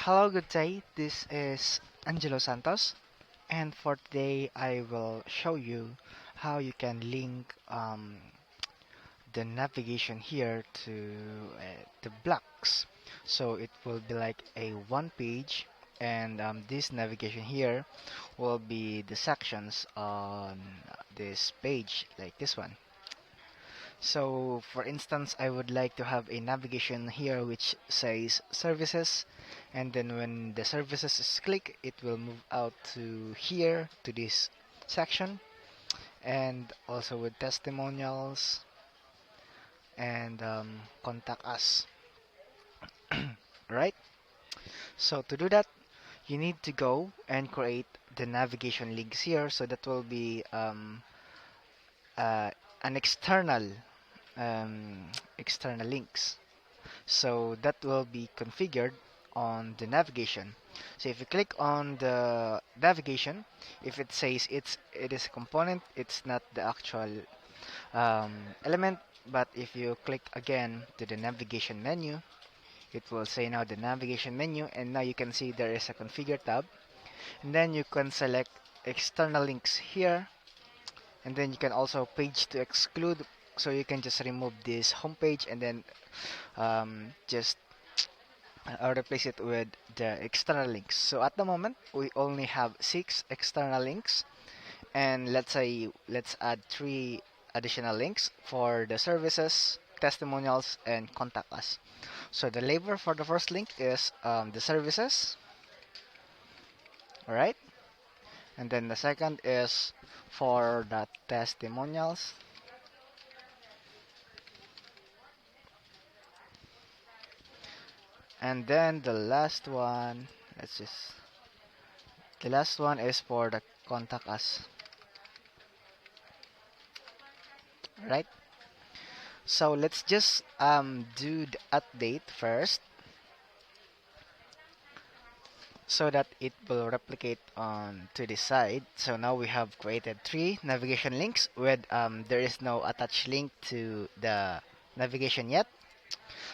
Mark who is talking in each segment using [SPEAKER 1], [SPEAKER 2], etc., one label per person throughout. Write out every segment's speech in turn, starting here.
[SPEAKER 1] Hello, good day. This is Angelo Santos, and for today, I will show you how you can link the navigation here to the blocks. So it will be like a one page, and this navigation here will be the sections on this page, like this one. So, for instance, I would like to have a navigation here which says services, and then when the services is clicked, it will move out to here to this section, and also with testimonials and contact us. Right? So to do that, you need to go and create the navigation links here. So that will be uh, an um, external links. So that will be configured on the navigation. So if you click on the navigation, if it says it is a component, it's not the actual element. But if you click again to the navigation menu, it will say now the navigation menu, and now you can see there is a configure tab, and then you can select external links here, and then you can also page to exclude. So you can just remove this homepage and then just replace it with the external links. So at the moment, we only have 6 external links, and let's add 3 additional links for the services, testimonials, and contact us. So the label for the first link is the services, all right, and then the second is for the testimonials, and then let's just the last one is for the contact us, right? So let's just do the update first so that it will replicate on to the side. So now we have created 3 navigation links with there is no attached link to the navigation yet.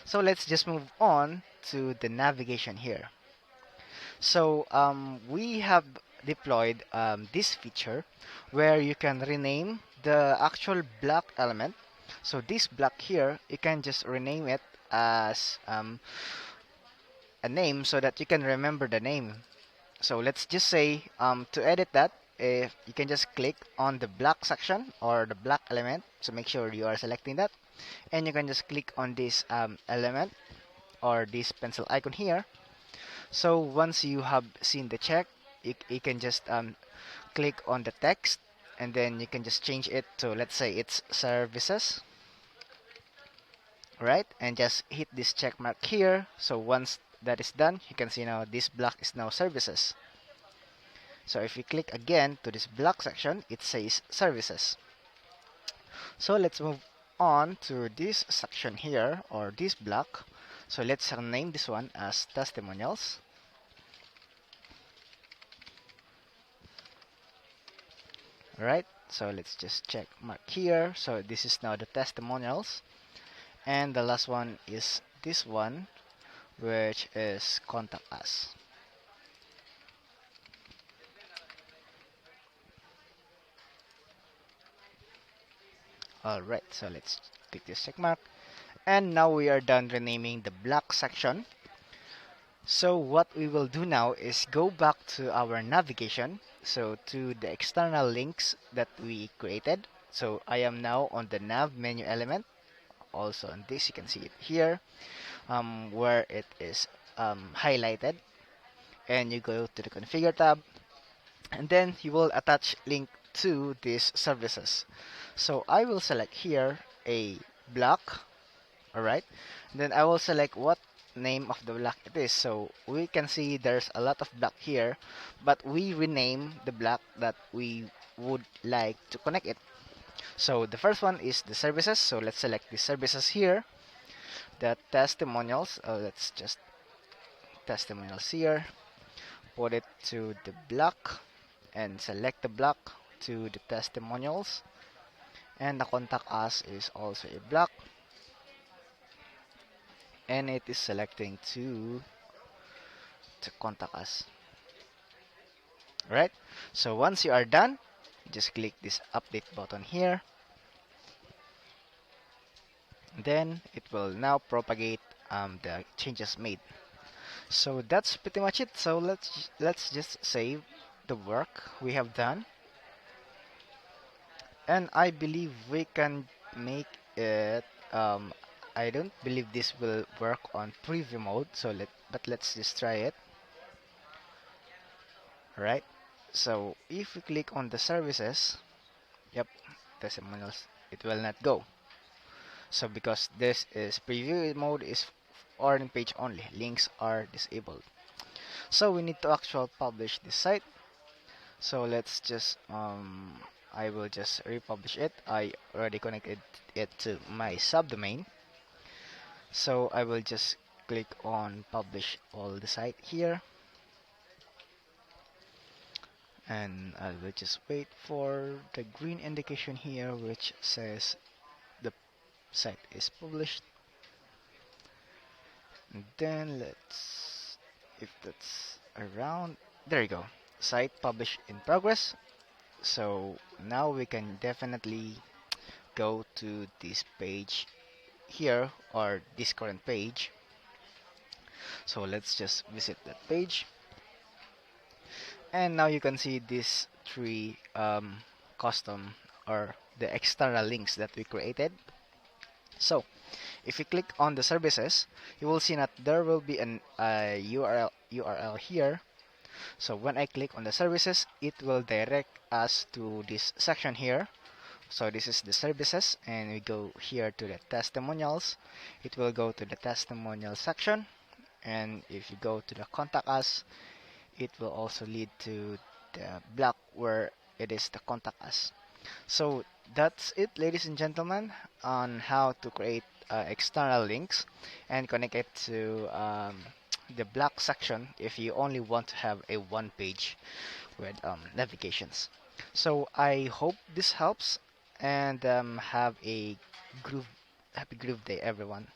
[SPEAKER 1] So let's just move on to the navigation here. So we have deployed this feature where you can rename the actual block element. So this block here, you can just rename it as a name so that you can remember the name. So let's just say to edit that, if you can just click on the block section or the block element. So make sure you are selecting that, and you can just click on this element or this pencil icon here. So once you have seen the check, you can just click on the text, and then you can just change it to, let's say it's services, right? And just hit this check mark here. So once that is done, you can see now this block is now services. So if we click again to this block section, it says services. So let's move on to this section here, or this block. So let's name this one as testimonials. Right, so let's just check mark here. So this is now the testimonials, and the last one is this one, which is contact us. Alright, so let's click this check mark, and now we are done renaming the block section. So what we will do now is go back to our navigation, so to the external links that we created. So I am now on the nav menu element. Also on this, you can see it here, where it is highlighted, and you go to the configure tab, and then you will attach link to these services. So I will select here a block, alright, then I will select what name of the block it is. So we can see there's a lot of block here, but we rename the block that we would like to connect it. So the first one is the services, so let's select the services here. The testimonials, let's just testimonials here, put it to the block, and select the block to the testimonials, and the contact us is also a block, and it is selecting to to contact us. Alright, so once you are done, just click this update button here. Then it will now propagate the changes made. So that's pretty much it. So let's just save the work we have done, and I believe we can make it. Um, I don't believe this will work on preview mode. But let's just try it. Right. So if we click on the services, yep, testimonials, it will not go. So because this is preview mode is on page only, links are disabled. So we need to actually publish this site. So let's just I will just republish it. I already connected it to my subdomain. So I will just click on publish all the site here, and I will just wait for the green indication here which says the site is published. And then let's, if that's around, there you go, site publish in progress. So now we can definitely go to this page here, or this current page. So let's just visit that page, and now you can see these three custom, or the external links that we created. So if you click on the services, you will see that there will be an URL here. So when I click on the services, it will direct us to this section here. So this is the services, and we go here to the testimonials. It will go to the testimonial section, and if you go to the contact us, it will also lead to the block where it is the contact us. So that's it, ladies and gentlemen, on how to create external links and connect it to the block section if you only want to have a one page with navigations. So I hope this helps, and have a groove happy groove day, everyone.